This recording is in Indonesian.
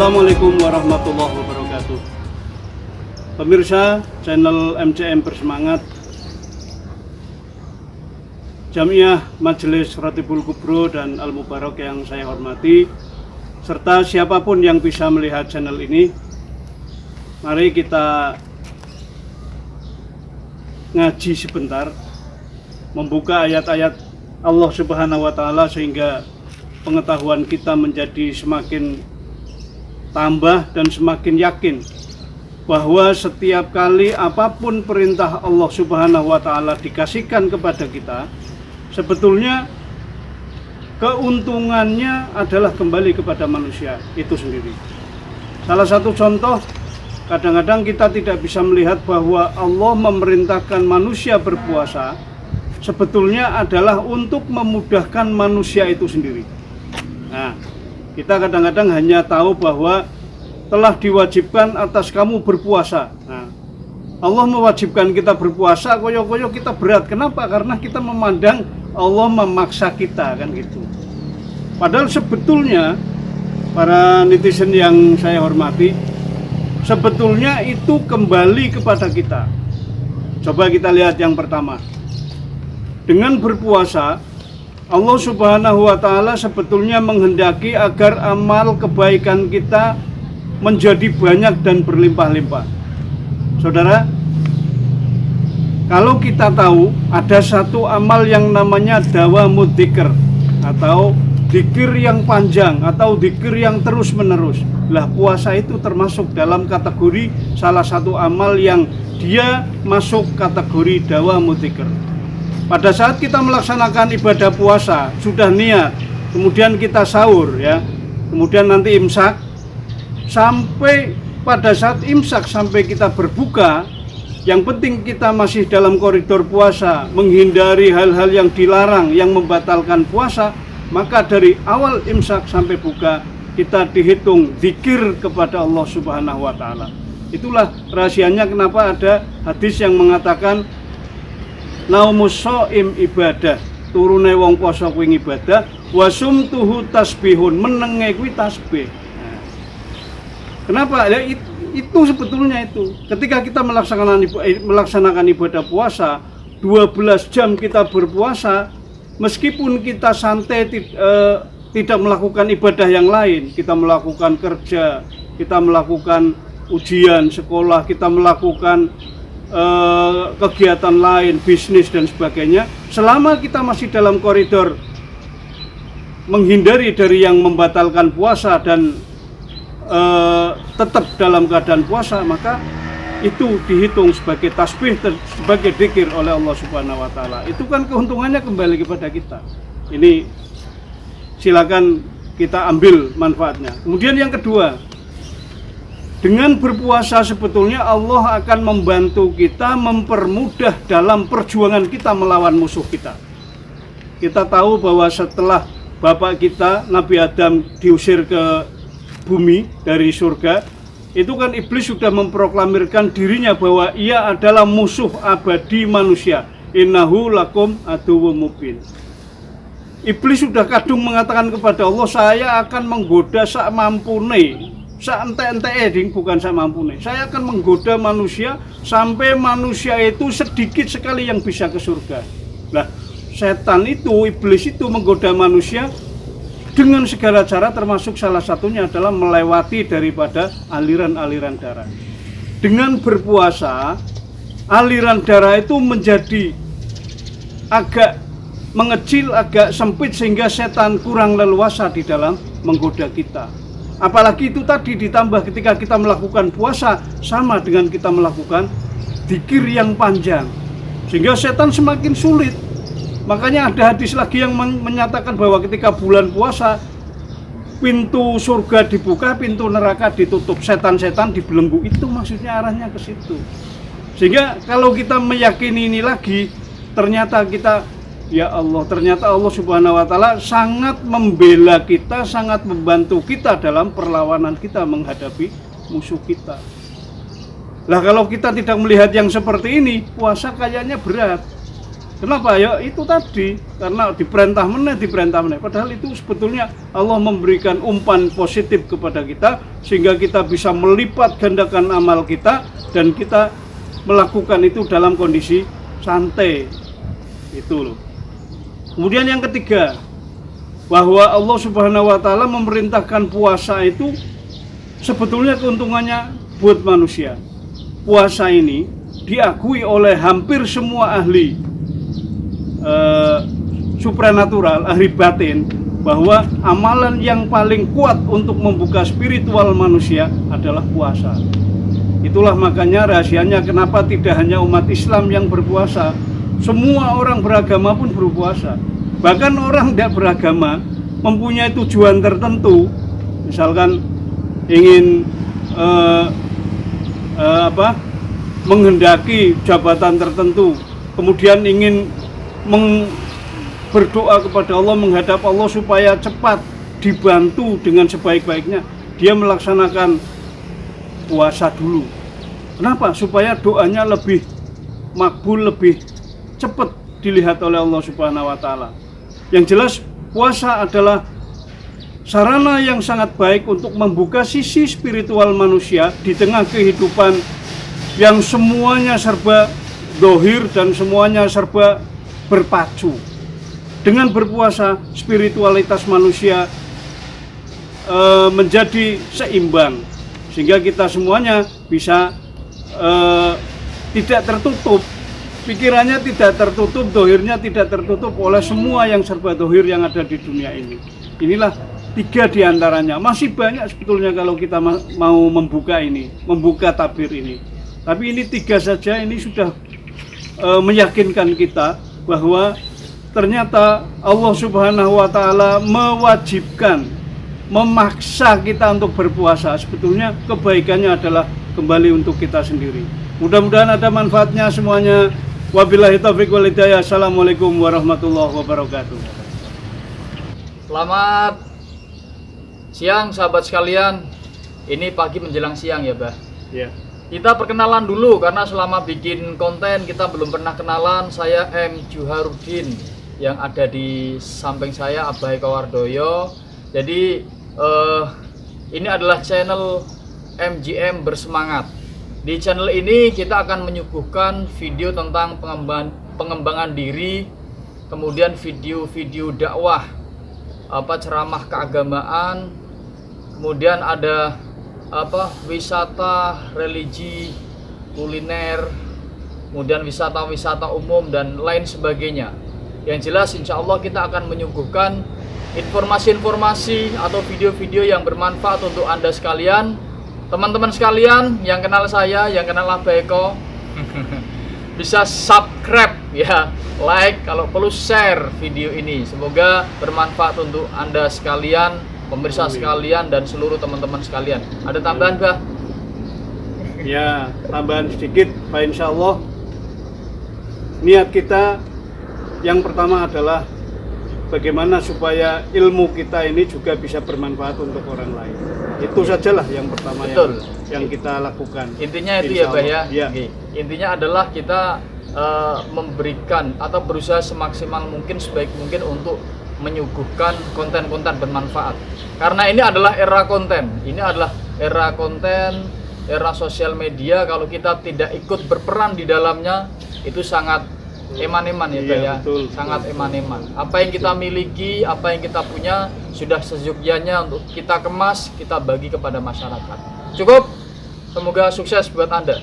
Assalamualaikum warahmatullahi wabarakatuh. Pemirsa channel MCM Bersemangat, Jamiah Majelis Ratibul Kubro dan Al Mubarak yang saya hormati, serta siapapun yang bisa melihat channel ini, mari kita ngaji sebentar, membuka ayat-ayat Allah Subhanahu wa Ta'ala sehingga pengetahuan kita menjadi semakin tambah dan semakin yakin bahwa setiap kali apapun perintah Allah Subhanahu wa Ta'ala dikasihkan kepada kita, sebetulnya keuntungannya adalah kembali kepada manusia itu sendiri. Salah satu contoh, kadang-kadang kita tidak bisa melihat bahwa Allah memerintahkan manusia berpuasa sebetulnya adalah untuk memudahkan manusia itu sendiri. Nah, kita kadang-kadang hanya tahu bahwa telah diwajibkan atas kamu berpuasa. Nah, Allah mewajibkan kita berpuasa, koyo-koyo kita berat. Kenapa? Karena kita memandang Allah memaksa kita, kan gitu. Padahal sebetulnya, para netizen yang saya hormati, sebetulnya itu kembali kepada kita. Coba kita lihat yang pertama. Dengan berpuasa, Allah Subhanahu wa Ta'ala sebetulnya menghendaki agar amal kebaikan kita menjadi banyak dan berlimpah-limpah. Saudara, kalau kita tahu ada satu amal yang namanya dawamud dzikr, atau dzikir yang panjang, atau dzikir yang terus-menerus. Lah, puasa itu termasuk dalam kategori salah satu amal yang dia masuk kategori dawamud dzikr. Pada saat kita melaksanakan ibadah puasa, sudah niat, kemudian kita sahur ya, kemudian nanti imsak, sampai pada saat imsak sampai kita berbuka, yang penting kita masih dalam koridor puasa, menghindari hal-hal yang dilarang, yang membatalkan puasa, maka dari awal imsak sampai buka, kita dihitung zikir kepada Allah Subhanahu wa Ta'ala. Itulah rahasianya kenapa ada hadis yang mengatakan naumus shaim ibadah, turune wong poso kuwi ibadah, wasumtuhu tasbihun, menenge kuwi tasbih. Nah, kenapa? Ya, itu sebetulnya itu. Ketika kita melaksanakan ibadah puasa, 12 jam kita berpuasa, meskipun kita santai tidak melakukan ibadah yang lain, kita melakukan kerja, kita melakukan ujian sekolah, kita melakukan kegiatan lain, bisnis dan sebagainya, selama kita masih dalam koridor menghindari dari yang membatalkan puasa dan tetap dalam keadaan puasa, maka itu dihitung sebagai tasbih, sebagai dzikir oleh Allah Subhanahu wa Ta'ala. Itu kan keuntungannya kembali kepada kita. Ini silakan kita ambil manfaatnya. Kemudian yang kedua, dengan berpuasa sebetulnya Allah akan membantu kita, mempermudah dalam perjuangan kita melawan musuh kita. Kita tahu bahwa setelah bapak kita Nabi Adam diusir ke bumi dari surga, itu kan iblis sudah memproklamirkan dirinya bahwa ia adalah musuh abadi manusia. Innahu lakum aduwwum mubin. Iblis sudah kadung mengatakan kepada Allah, saya akan menggoda sak mampune, bukan saya mampu nih. Saya akan menggoda manusia sampai manusia itu sedikit sekali yang bisa ke surga. Nah, setan itu, iblis itu menggoda manusia dengan segala cara, termasuk salah satunya adalah melewati daripada aliran-aliran darah. Dengan berpuasa, aliran darah itu menjadi agak mengecil, agak sempit, sehingga setan kurang leluasa di dalam menggoda kita. Apalagi itu tadi ditambah ketika kita melakukan puasa sama dengan kita melakukan dzikir yang panjang, sehingga setan semakin sulit. Makanya ada hadis lagi yang menyatakan bahwa ketika bulan puasa, pintu surga dibuka, pintu neraka ditutup, setan-setan dibelenggu. Itu maksudnya arahnya ke situ. Sehingga kalau kita meyakini ini lagi, ternyata kita, ya Allah, ternyata Allah Subhanahu wa Ta'ala sangat membela kita, sangat membantu kita dalam perlawanan kita menghadapi musuh kita. Lah, kalau kita tidak melihat yang seperti ini, puasa kayaknya berat. Kenapa? Ya itu tadi, karena diperintah meneh. Padahal itu sebetulnya Allah memberikan umpan positif kepada kita sehingga kita bisa melipat gandakan amal kita dan kita melakukan itu dalam kondisi santai. Itu loh. Kemudian yang ketiga, bahwa Allah Subhanahu wa taala memerintahkan puasa itu sebetulnya keuntungannya buat manusia. Puasa ini diakui oleh hampir semua ahli supranatural, ahli batin, bahwa amalan yang paling kuat untuk membuka spiritual manusia adalah puasa. Itulah makanya rahasianya kenapa tidak hanya umat Islam yang berpuasa, semua orang beragama pun berpuasa. Bahkan orang tidak beragama mempunyai tujuan tertentu, misalkan ingin menghendaki jabatan tertentu, kemudian ingin berdoa kepada Allah, menghadap Allah supaya cepat dibantu dengan sebaik-baiknya, dia melaksanakan puasa dulu. Kenapa? Supaya doanya lebih makbul, lebih cepat dilihat oleh Allah Subhanahu wa taala. Yang jelas puasa adalah sarana yang sangat baik untuk membuka sisi spiritual manusia di tengah kehidupan yang semuanya serba dohir dan semuanya serba berpacu. Dengan berpuasa, spiritualitas manusia menjadi seimbang, sehingga kita semuanya bisa tidak tertutup, pikirannya tidak tertutup, dohirnya tidak tertutup oleh semua yang serba dohir yang ada di dunia ini. Inilah 3 diantaranya. Masih banyak sebetulnya kalau kita mau membuka tabir ini. Tapi ini 3 saja, ini sudah meyakinkan kita bahwa ternyata Allah Subhanahu wa taala mewajibkan, memaksa kita untuk berpuasa. Sebetulnya kebaikannya adalah kembali untuk kita sendiri. Mudah-mudahan ada manfaatnya semuanya. Wabillahi taufiq wal hidayah. Assalamualaikum warahmatullahi wabarakatuh. Selamat siang sahabat sekalian. Ini pagi menjelang siang ya, Bah. Ya. Kita perkenalan dulu karena selama bikin konten kita belum pernah kenalan. Saya M. Juharudin, yang ada di samping saya Abah Eko Wardoyo. Jadi ini adalah channel MJM Bersemangat. Di channel ini kita akan menyuguhkan video tentang pengembangan diri, kemudian video-video dakwah, ceramah keagamaan, kemudian ada wisata religi, kuliner, kemudian wisata-wisata umum dan lain sebagainya. Yang jelas insya Allah kita akan menyuguhkan informasi-informasi atau video-video yang bermanfaat untuk Anda sekalian. Teman-teman sekalian yang kenal saya, yang kenal Abah Eko, bisa subscribe ya, like, kalau perlu share video ini. Semoga bermanfaat untuk Anda sekalian, pemirsa sekalian, dan seluruh teman-teman sekalian. Ada tambahan, Bah? Ya, tambahan sedikit, Pak. Insya Allah niat kita yang pertama adalah bagaimana supaya ilmu kita ini juga bisa bermanfaat untuk orang lain. Itu sajalah yang pertama. Betul. yang kita lakukan. Intinya itu ya, Bah ya. Ya. Intinya adalah kita memberikan atau berusaha semaksimal mungkin, sebaik mungkin untuk menyuguhkan konten-konten bermanfaat. Karena ini adalah era konten. Ini adalah era konten, era sosial media. Kalau kita tidak ikut berperan di dalamnya, itu sangat eman-eman ya, Bah ya. Betul, sangat eman-eman. Apa yang kita miliki, apa yang kita punya sudah seyogyanya untuk kita kemas, kita bagi kepada masyarakat. Cukup. Semoga sukses buat Anda.